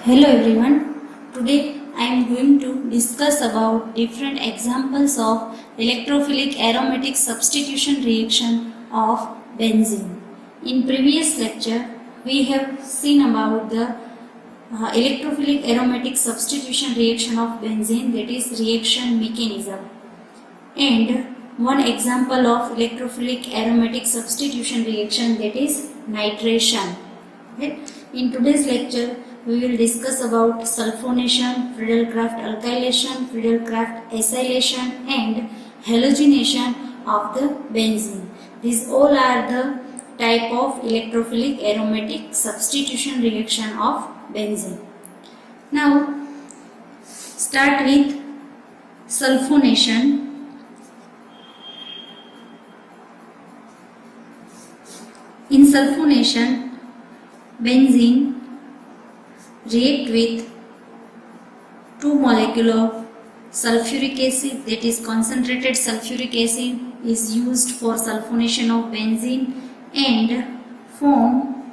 Hello everyone. Today I am going to discuss about different examples of electrophilic aromatic substitution reaction of benzene. In previous lecture we have seen about the electrophilic aromatic substitution reaction of benzene, that is reaction mechanism, and one example of electrophilic aromatic substitution reaction, that is nitration. Okay? In today's lecture we will discuss about sulfonation, Friedel-Crafts alkylation, Friedel-Crafts acylation and halogenation of the benzene. These all are the type of electrophilic aromatic substitution reaction of benzene. Now start with sulfonation. In sulfonation, benzene react with two molecules of sulfuric acid, that is concentrated sulfuric acid is used for sulfonation of benzene and form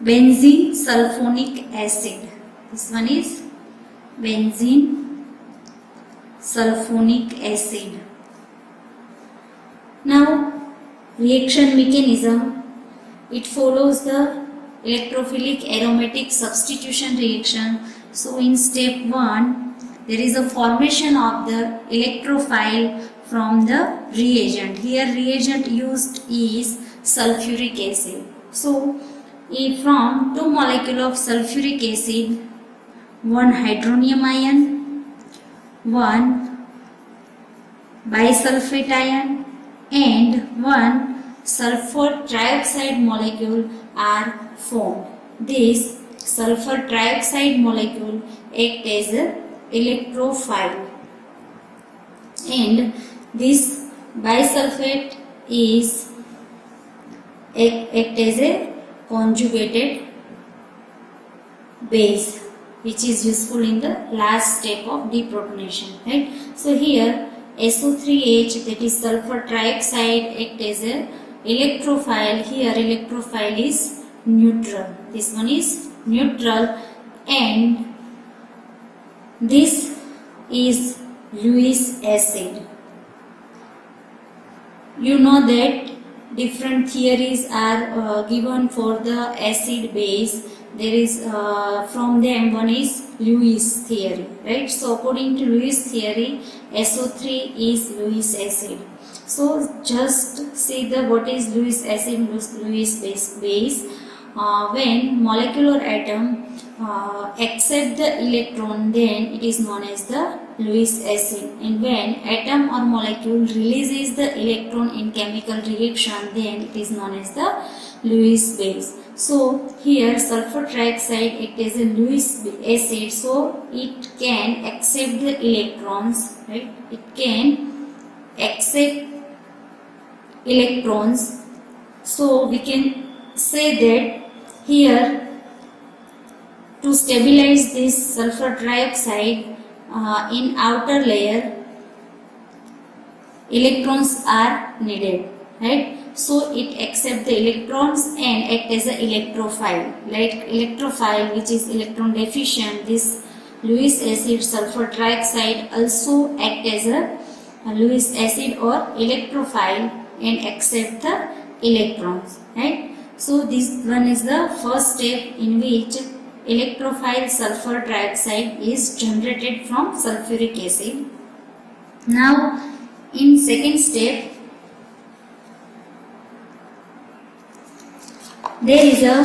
benzene sulfonic acid. This one is benzene sulfonic acid. Now reaction mechanism, it follows the electrophilic aromatic substitution reaction. So in step 1 there is a formation of the electrophile from the reagent. Here reagent used is sulfuric acid. So if from two molecules of sulfuric acid, one hydronium ion, one bisulfate ion and one sulfur trioxide molecule are formed. This sulfur trioxide molecule act as a electrophile and this bisulfate is act as a conjugated base, which is useful in the last step of deprotonation, right? So here SO3H, that is sulfur trioxide, act as a electrophile. Here electrophile is neutral. This one is neutral and this is Lewis acid. You know that different theories are given for the acid base. There is from them one is Lewis theory, right? So according to Lewis theory, SO3 is Lewis acid. So just see the what is Lewis acid, Lewis base. When molecular atom accept the electron, then it is known as the Lewis acid, and when atom or molecule releases the electron in chemical reaction, then it is known as the Lewis base. So here sulfur trioxide act as a Lewis acid, so it can accept the electrons, right? It can accept electrons. So we can say that here to stabilize this sulfur trioxide in outer layer, electrons are needed, right? So it accepts the electrons and act as an electrophile. Like electrophile which is electron deficient, this Lewis acid sulfur trioxide also act as a Lewis acid or electrophile and accept the electrons, right? So this one is the first step in which electrophile sulfur trioxide is generated from sulfuric acid. Now in second step there is a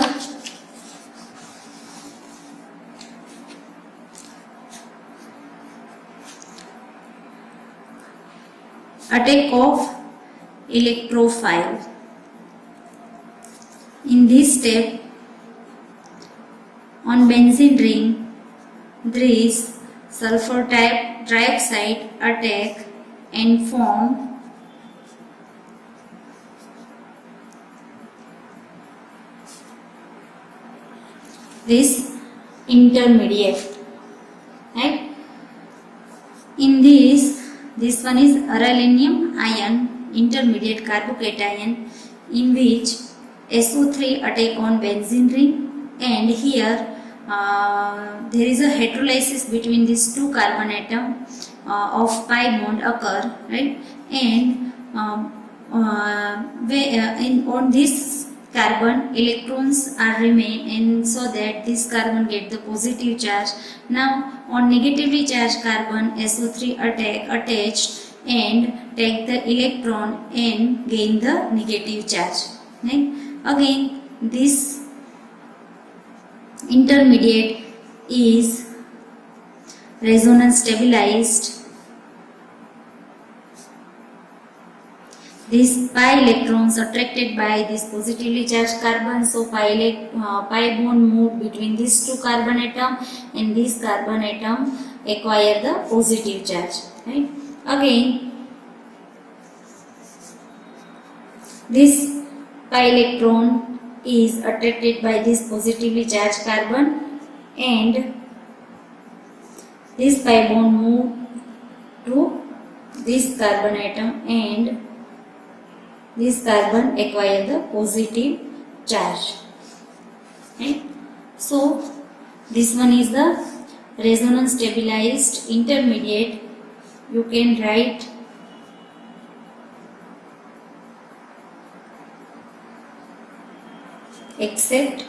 attack of electrophile. In this step, on benzene ring, there is sulfur trioxide attack and form this intermediate, right? In this one is aralinium ion, intermediate carbocation, in which SO3 attack on benzene ring and here there is a heterolysis between these two carbon atom of pi bond occur, right? And on this carbon electrons are remain, and so that this carbon get the positive charge. Now on negatively charged carbon SO3 attached and take the electron and gain the negative charge, right? Again this intermediate is resonance stabilized. These pi electrons attracted by this positively charged carbon, so pi bond move between these two carbon atom, and this carbon atom acquire the positive charge, right? Again this pi electron is attracted by this positively charged carbon, and this pi bond move to this carbon atom, and this carbon acquire the positive charge, right? So this one is the resonance stabilized intermediate. You can write except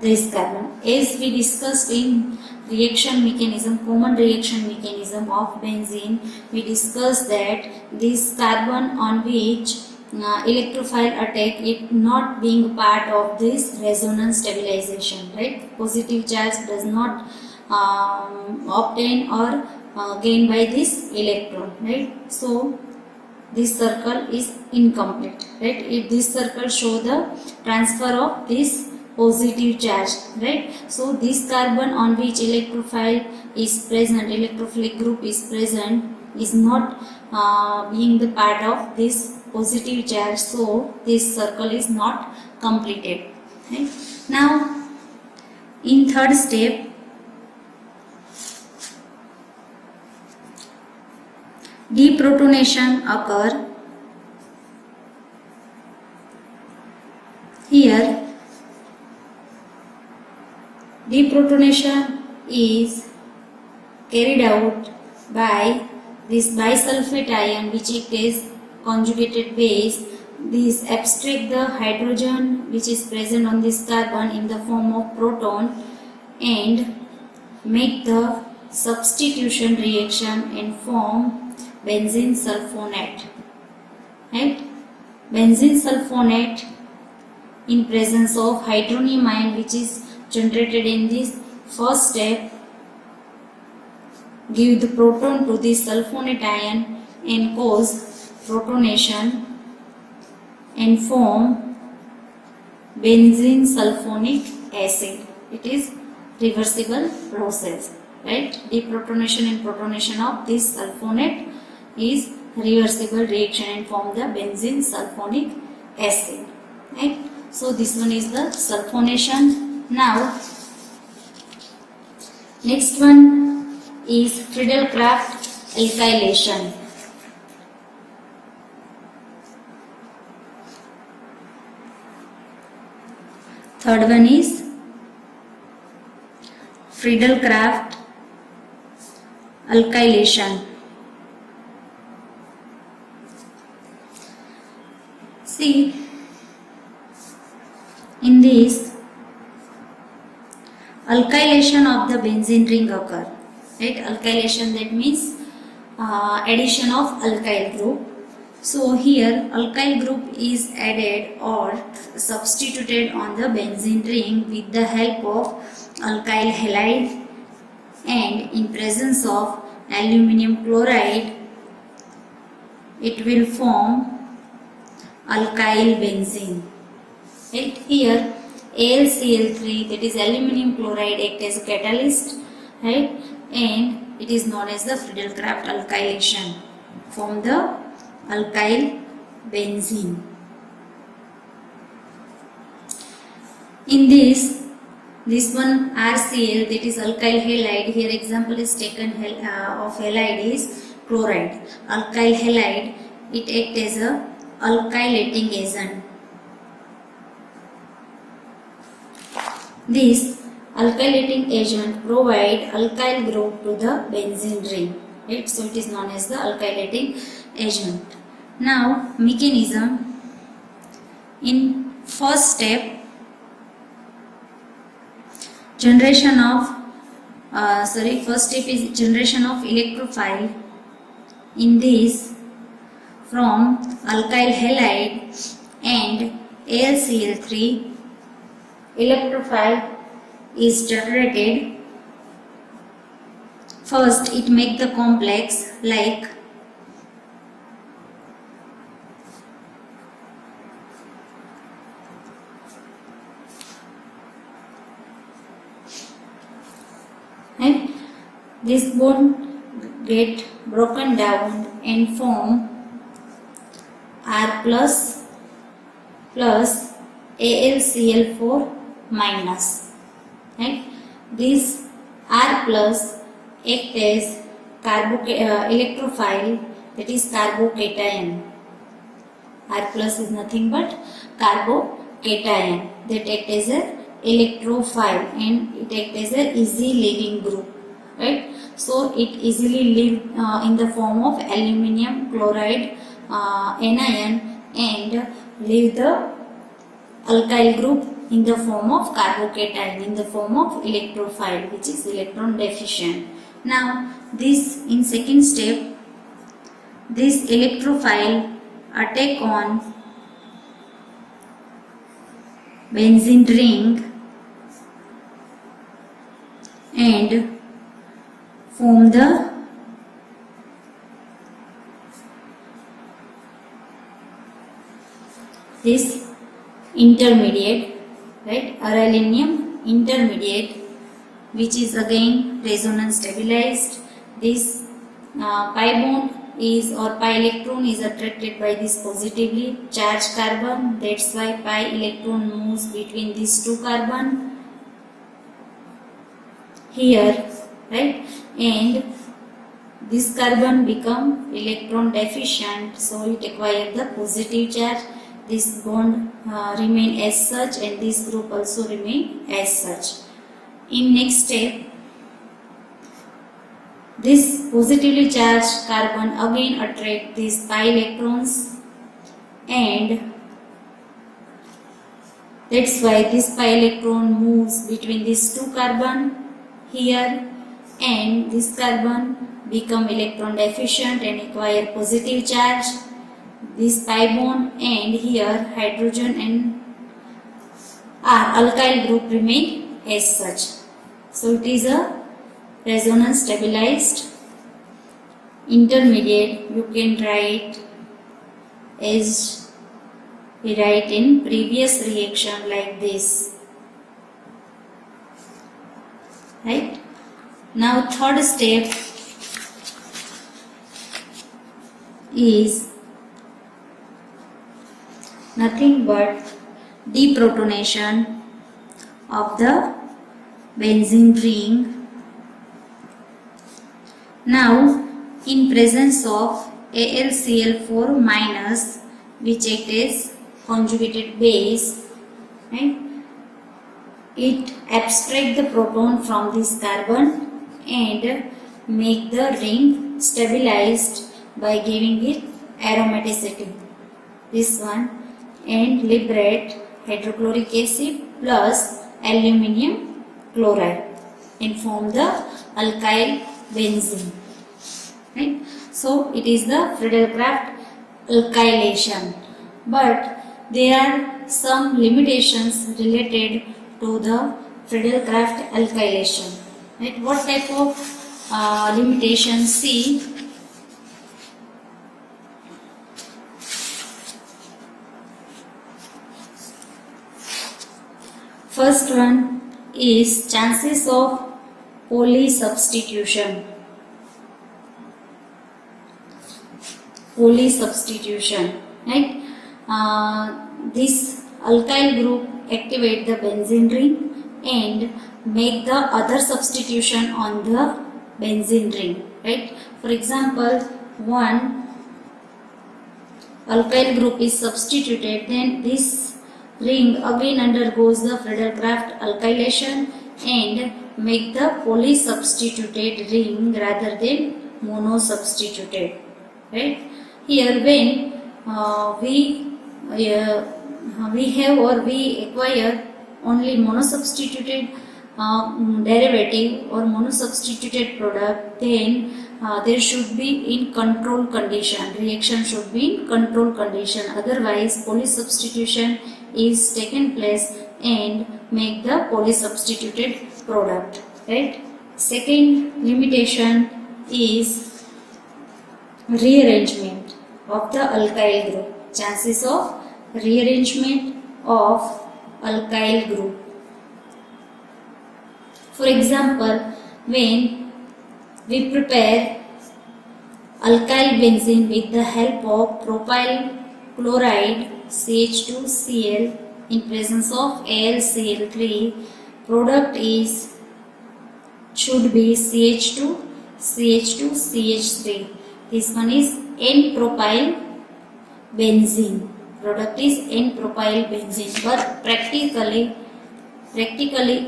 this carbon. As we discussed in reaction mechanism, common reaction mechanism of benzene, we discussed that this carbon on which electrophile attack, it not being part of this resonance stabilization, right? Positive charge does not obtain or gain by this electron, right? So this circle is incomplete, right? If this circle show the transfer of this positive charge, right? So this carbon on which electrophile is present, electrophilic group is present, is not being the part of this positive charge, so this circle is not completed, right? Now in third step, deprotonation occur. Here deprotonation is carried out by this bisulfate ion, which it is conjugated base. This abstract the hydrogen which is present on this carbon in the form of proton and make the substitution reaction and form benzene sulfonate, right? Benzene sulfonate in presence of hydronium ion which is generated in this first step give the proton to this sulfonate ion and cause protonation and form benzene sulfonic acid. It is reversible process, right? Deprotonation and protonation of this sulfonate is reversible reaction and form the benzene sulfonic acid, right? So this one is the sulfonation. Now next one is Friedel-Crafts alkylation. Third one is Friedel-Crafts alkylation. See, in this alkylation of the benzene ring occur, right? Alkylation, that means addition of alkyl group. So here alkyl group is added or substituted on the benzene ring with the help of alkyl halide, and in presence of aluminum chloride it will form alkyl benzene. Right? Here AlCl3, that is aluminum chloride, act as a catalyst, right? And it is known as the Friedel-Crafts alkylation, form the alkyl benzene. In this one RCl, that is alkyl halide, here example is taken of halide is chloride. Alkyl halide, it acts as a alkylating agent. This alkylating agent provide alkyl group to the benzene ring, right? So it is known as the alkylating agent. Now mechanism. In first step, first step is generation of electrophile. In this, from alkyl halide and AlCl3, electrophile is generated. First, it make the complex like and this bond get broken down and form R plus AlCl4 minus. Right? This R plus act as electrophile, that is carbocation. R plus is nothing but carbocation that act as a electrophile and it act as a easy leaving group, right? So it easily leave in the form of aluminium chloride anion and leave the alkyl group in the form of carbocation, in the form of electrophile, which is electron deficient. Now this, in second step, this electrophile attack on benzene ring and form the this intermediate, right, aryanium intermediate, which is again resonance stabilized. This pi bond is, or pi electron is attracted by this positively charged carbon. That's why pi electron moves between these two carbon here, right? And this carbon become electron deficient, so it acquire the positive charge. This bond remain as such and this group also remain as such. In next step, this positively charged carbon again attract these pi electrons and that's why this pi electron moves between these two carbon here and this carbon become electron deficient and acquire positive charge. This pi bond and here hydrogen and alkyl group remain as such. So it is a resonance stabilized intermediate. You can write as we write in previous reaction like this, right? Now third step is nothing but deprotonation of the benzene ring. Now in presence of AlCl4 minus, which act as conjugated base, right? It abstract the proton from this carbon and make the ring stabilized by giving it aromaticity, this one, and liberate hydrochloric acid plus aluminium chloride and form the alkyl benzene, right? So it is the Friedel-Crafts alkylation, but there are some limitations related to the Friedel-Crafts alkylation, right? What type of limitations? See, first one is chances of polysubstitution. Right? This alkyl group activate the benzene ring and make the other substitution on the benzene ring, right? For example, one alkyl group is substituted, then this ring again undergoes the Friedel-Crafts alkylation and make the polysubstituted ring rather than monosubstituted. Right? Here, when we acquire only monosubstituted derivative or monosubstituted product, then there should be in control condition. Reaction should be in control condition. Otherwise, polysubstitution is taken place and make the polysubstituted product. Right? Second limitation is rearrangement of the alkyl group. Chances of rearrangement of alkyl group. For example, when we prepare alkyl benzene with the help of propyl chloride CH2Cl in presence of AlCl3, product should be CH2CH3. This one is N-propyl benzene. Product is N-propyl benzene, but practically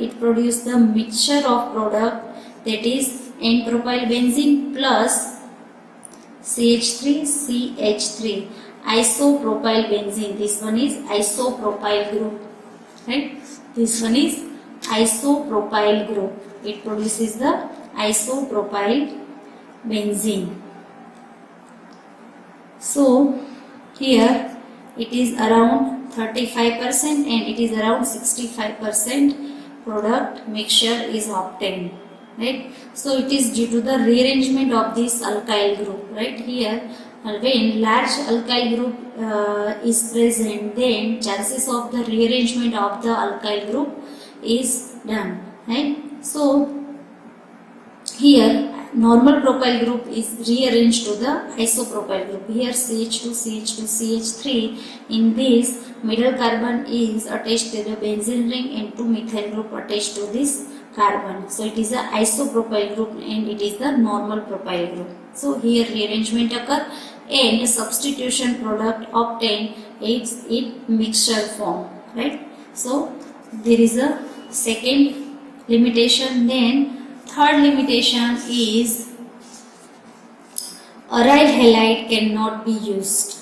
it produces the mixture of product, that is N-propyl benzene plus CH3CH3, isopropyl benzene. This one is isopropyl group, right? This one is isopropyl group. It produces the isopropyl benzene. So here it is around 35% and it is around 65% product mixture is obtained, right? So it is due to the rearrangement of this alkyl group, right? Here when large alkyl group is present, then chances of the rearrangement of the alkyl group is done, right? So here normal propyl group is rearranged to the isopropyl group. Here CH2CH2CH3, in this middle carbon is attached to the benzene ring and 2-methyl group attached to this carbon. So it is a isopropyl group and it is the normal propyl group. So here rearrangement occur and substitution product obtained is in mixture form, right? So there is a second limitation. Then third limitation is aryl halide cannot be used,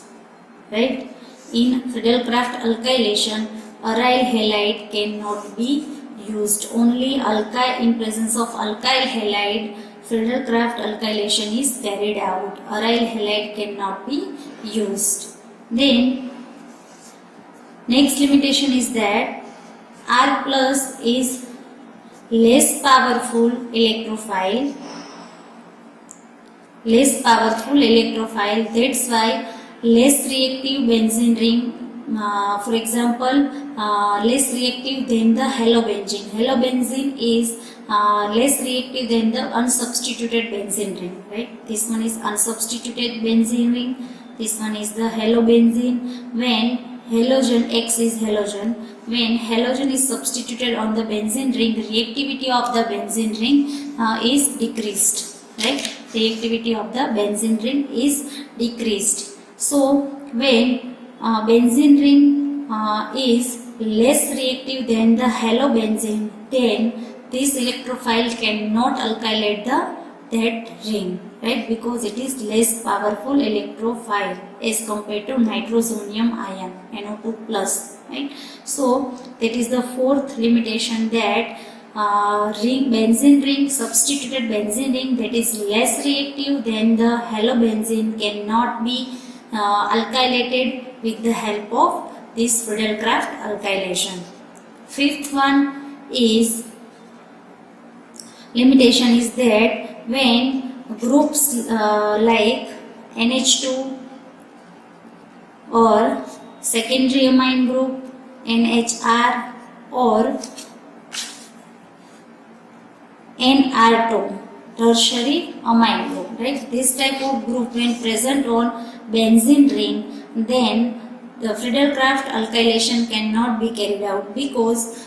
right? In Friedel-Crafts alkylation, aryl halide cannot be used. Only in presence of alkyl halide, Friedel-Crafts alkylation is carried out. Aryl halide cannot be used. Then next limitation is that R plus is less powerful electrophile. That's why less reactive benzene ring, for example, less reactive than the halobenzene. Halobenzene is less reactive than the unsubstituted benzene ring, right? This one is unsubstituted benzene ring. This one is the halobenzene. When halogen, X is halogen. When halogen is substituted on the benzene ring, reactivity of the benzene ring is decreased, right? Reactivity of the benzene ring is decreased. So when benzene ring is less reactive than the halobenzene, then this electrophile cannot alkylate that ring, right? Because it is less powerful electrophile as compared to nitrosonium ion, NO2 plus, right? So that is the fourth limitation, that benzene ring, substituted benzene ring that is less reactive than the halobenzene cannot be alkylated with the help of this Friedel-Crafts alkylation. Fifth one is limitation is that when groups like NH2 or secondary amine group NHR or NR2, tertiary amine group, right? This type of group when present on benzene ring, then the Friedel-Crafts alkylation cannot be carried out, because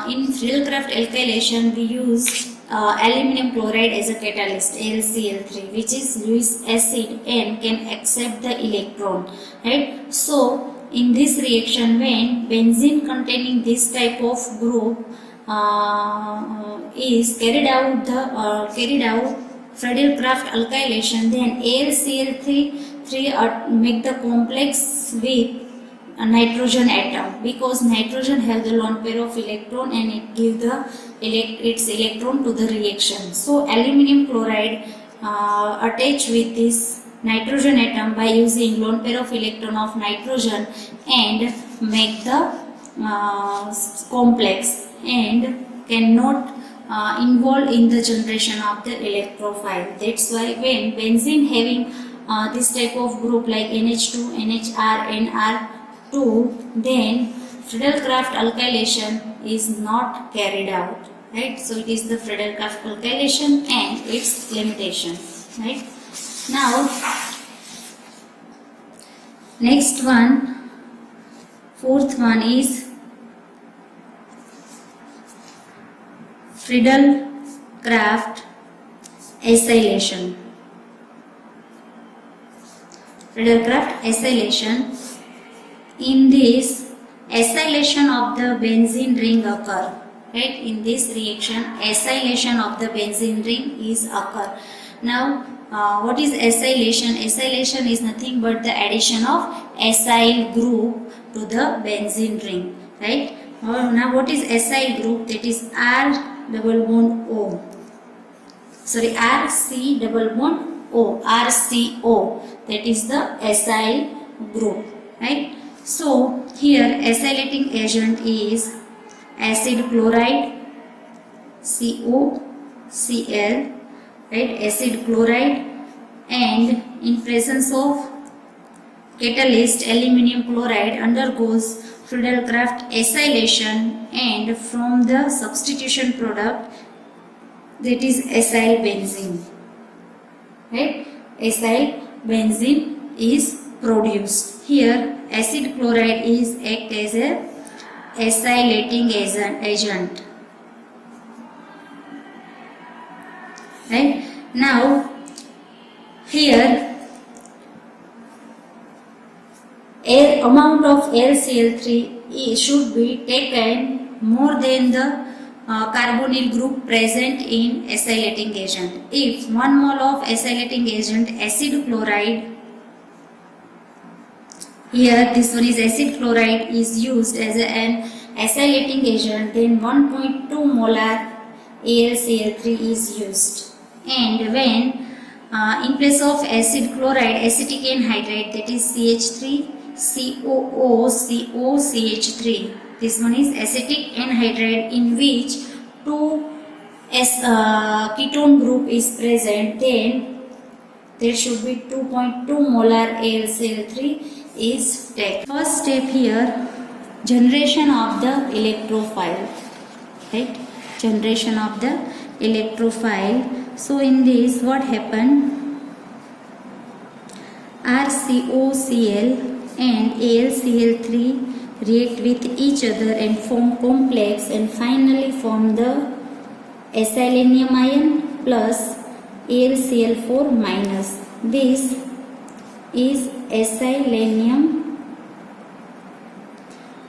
in Friedel-Crafts alkylation we use aluminum chloride as a catalyst, AlCl3, which is Lewis acid and can accept the electron, right? So in this reaction, when benzene containing this type of group is carried out Friedel-Crafts alkylation, then AlCl3 make the complex with a nitrogen atom, because nitrogen have the lone pair of electron and it give the its electron to the reaction. So aluminum chloride attach with this nitrogen atom by using lone pair of electron of nitrogen and make the complex, and cannot involved in the generation of the electrophile. That's why when benzene having this type of group like NH2, NHR, NR2, then Friedel-Crafts alkylation is not carried out, right? So it is the Friedel-Crafts alkylation and its limitation, right? Now next one, fourth one is Friedel-Crafts acylation. Friedel-Crafts acylation. In this acylation of the benzene ring occur, right? In this reaction, acylation of the benzene ring is occur. Now what is acylation? Acylation is nothing but the addition of acyl group to the benzene ring, right? Now what is acyl group? That is R double bond O. Sorry, RC double bond O. RCO. That is the acyl group, right? So here acylating agent is acid chloride, COCl, right? Acid chloride, and in presence of catalyst aluminum chloride undergoes Friedel-Crafts acylation, and from the substitution product, that is acyl benzene, right? Acyl benzene is produced. Here acid chloride is act as a acylating agent, right? Now here amount of AlCl3 should be taken more than the carbonyl group present in acylating agent. If 1 mole of acylating agent acid chloride, here this one is acid chloride, is used as an acylating agent, then 1.2 molar AlCl3 is used. And when in place of acid chloride, acetic anhydride, that is CH3, COOCOCH3. This one is acetic anhydride, in which 2 ketone group is present, then there should be 2.2 molar AlCl3 is taken. First step here, generation of the electrophile, right? Generation of the electrophile. So in this, what happened? RCOCl and AlCl3 react with each other and form complex, and finally form the acylanium ion plus AlCl4 minus. This is acylanium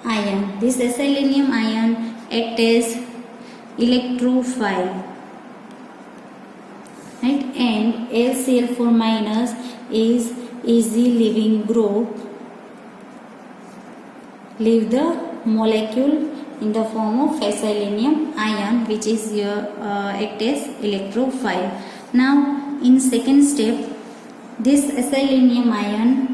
ion. This acylanium ion acts as electrophile, right? And AlCl4 minus is easy leaving group, leave the molecule in the form of acylanium ion, which is act as electrophile. Now in second step, this acylanium ion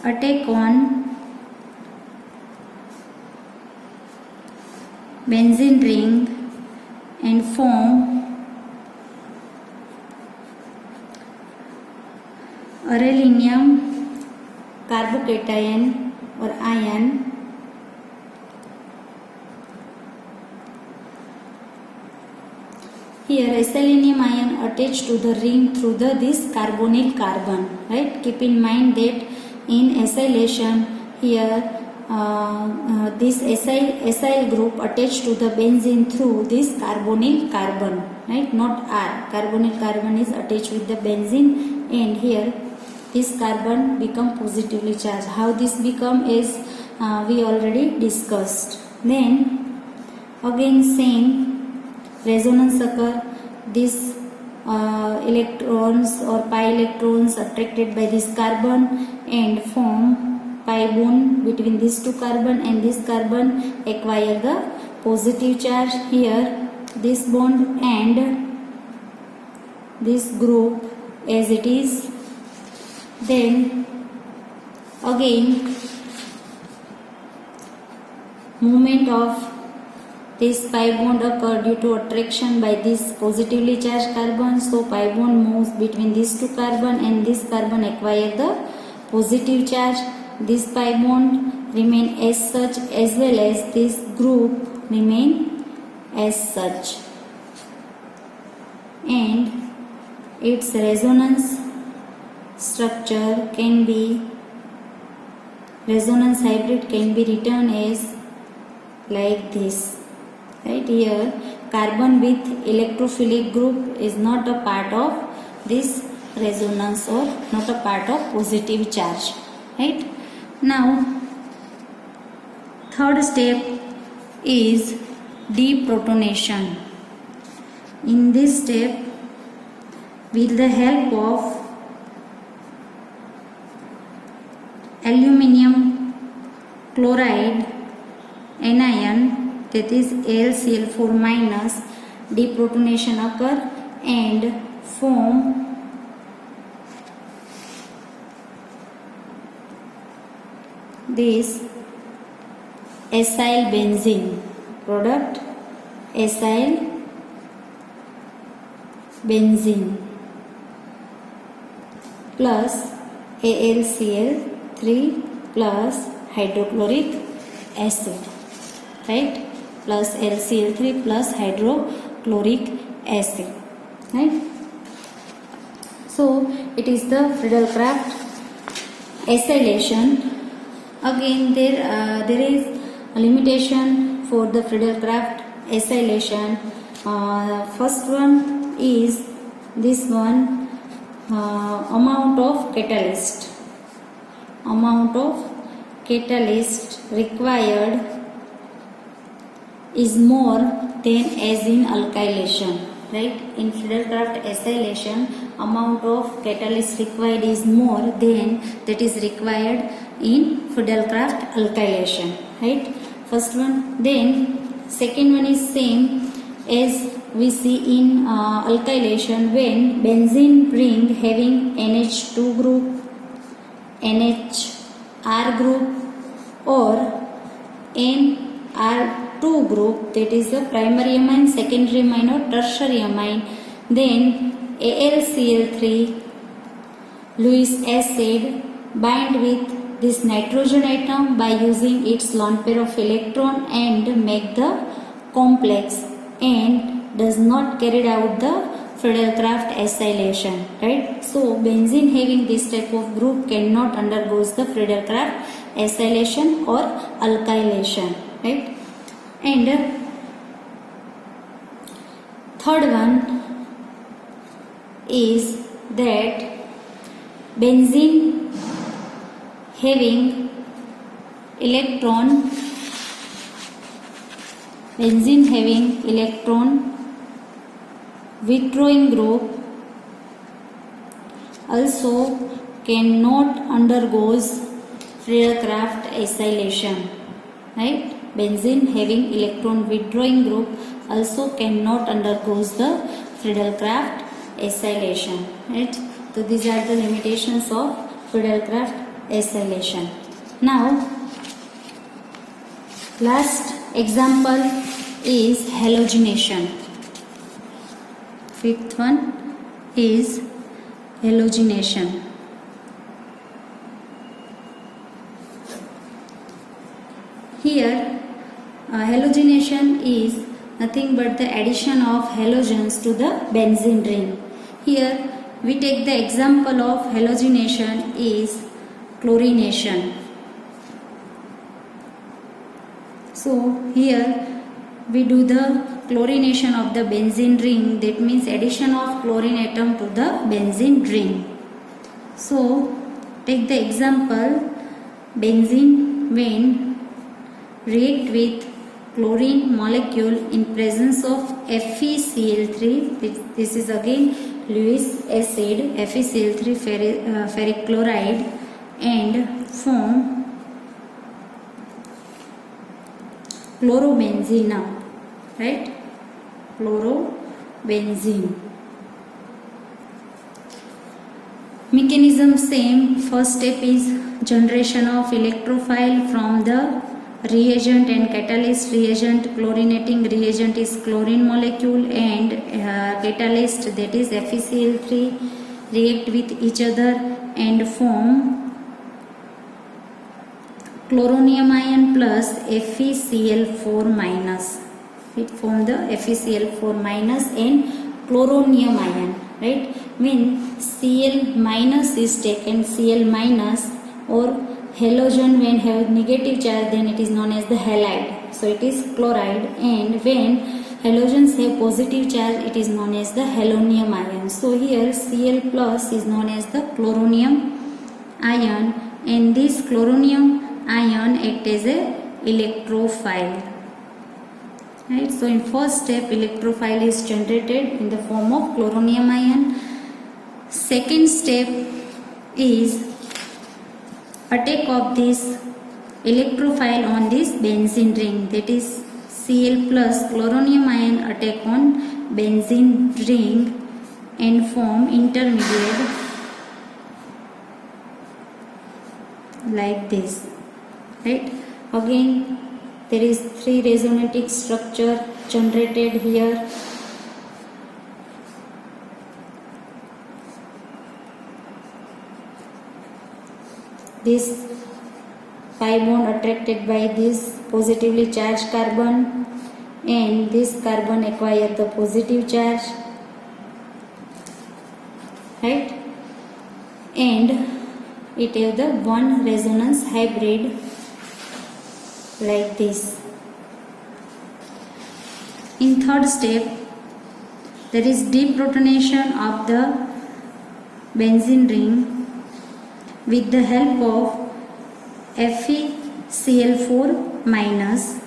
attack on benzene ring and form arylenium carbocation or ion. Here acylanium ion attached to the ring through this carbonyl carbon, right? Keep in mind that in acylation, here this acyl group attached to the benzene through this carbonyl carbon, right? Not R. Carbonyl carbon is attached with the benzene, and here this carbon become positively charged. How this become is we already discussed. Then again same resonance occur. This electrons or pi electrons attracted by this carbon and form pi bond between these two carbon, and this carbon acquire the positive charge. Here this bond and this group as it is. Then again movement of this pi bond occur due to attraction by this positively charged carbon. So pi bond moves between these two carbon, and this carbon acquire the positive charge. This pi bond remain as such, as well as this group remain as such, and its resonance structure can be, resonance hybrid can be written as like this. Right, here carbon with electrophilic group is not a part of this resonance or not a part of positive charge. Right, now third step is deprotonation. In this step, with the help of aluminium chloride anion, that is AlCl4 minus, deprotonation occur and form this acyl benzene product, acyl benzene plus AlCl3 plus hydrochloric acid, right, plus LCl3 plus hydrochloric acid, right. So it is the Friedel-Crafts acylation. Again there is a limitation for the Friedel-Crafts acylation. First one is this one, amount of catalyst required is more than as in alkylation, right. In Friedel-Crafts acylation, amount of catalyst required is more than that is required in Friedel-Crafts alkylation, right. First one. Then second one is same as we see in alkylation, when benzene ring having NH2 group, NHR group or NR2 group, that is the primary amine, secondary amine or tertiary amine, then AlCl3 Lewis acid bind with this nitrogen atom by using its lone pair of electron and make the complex, and does not carry out the Friedel-Crafts acylation, right. So benzene having this type of group cannot undergoes the Friedel-Crafts acylation or alkylation, right. And third one is that benzene having electron withdrawing group also cannot undergoes Friedel-Crafts acylation, right. Benzene having electron withdrawing group also cannot undergoes the Friedel-Crafts acylation, right. So these are the limitations of Friedel-Crafts acylation. Now last example is halogenation. Fifth one is halogenation. Here halogenation is nothing but the addition of halogens to the benzene ring. Here we take the example of halogenation is chlorination. So here we do the chlorination of the benzene ring, that means addition of chlorine atom to the benzene ring. So Take the example benzene when react with chlorine molecule in presence of FeCl3. This is again Lewis acid, FeCl3 ferric chloride, and form chlorobenzene, right? Chlorobenzene. Mechanism same. First step is generation of electrophile from the reagent and catalyst. Reagent, chlorinating reagent is chlorine molecule, and catalyst, that is FeCl3, react with each other and form chloronium ion plus FeCl4 minus. It form the FeCl4 minus and chloronium ion, right? When Cl minus is taken, Cl minus, or halogen when have negative charge, then it is known as the halide, so it is chloride. And when halogens have positive charge, it is known as the halonium ion. So here Cl plus is known as the chloronium ion, and this chloronium ion act as a electrophile, right? So in first step, electrophile is generated in the form of chloronium ion. Second step is attack of this electrophile on this benzene ring, that is Cl plus chloronium ion attack on benzene ring and form intermediate like this, right? Again there is 3 resonating structure generated here. This pi bond attracted by this positively charged carbon, and this carbon acquire the positive charge, right? And it have the one resonance hybrid like this. In third step, there is deprotonation of the benzene ring with the help of FeCl4 minus,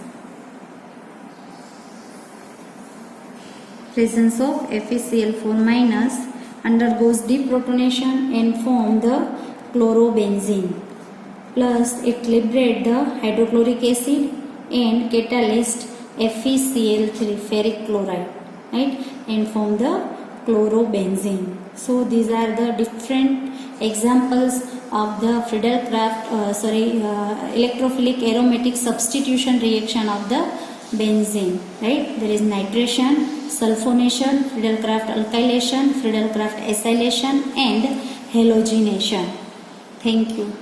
presence of FeCl4 minus undergoes deprotonation and form the chlorobenzene, plus it liberate the hydrochloric acid and catalyst FeCl3 ferric chloride, right, and form the chlorobenzene. So these are the different examples of the Friedel-Crafts electrophilic aromatic substitution reaction of the benzene, right? There is nitration, sulfonation, Friedel-Crafts alkylation, Friedel-Crafts acylation, and halogenation. Thank you.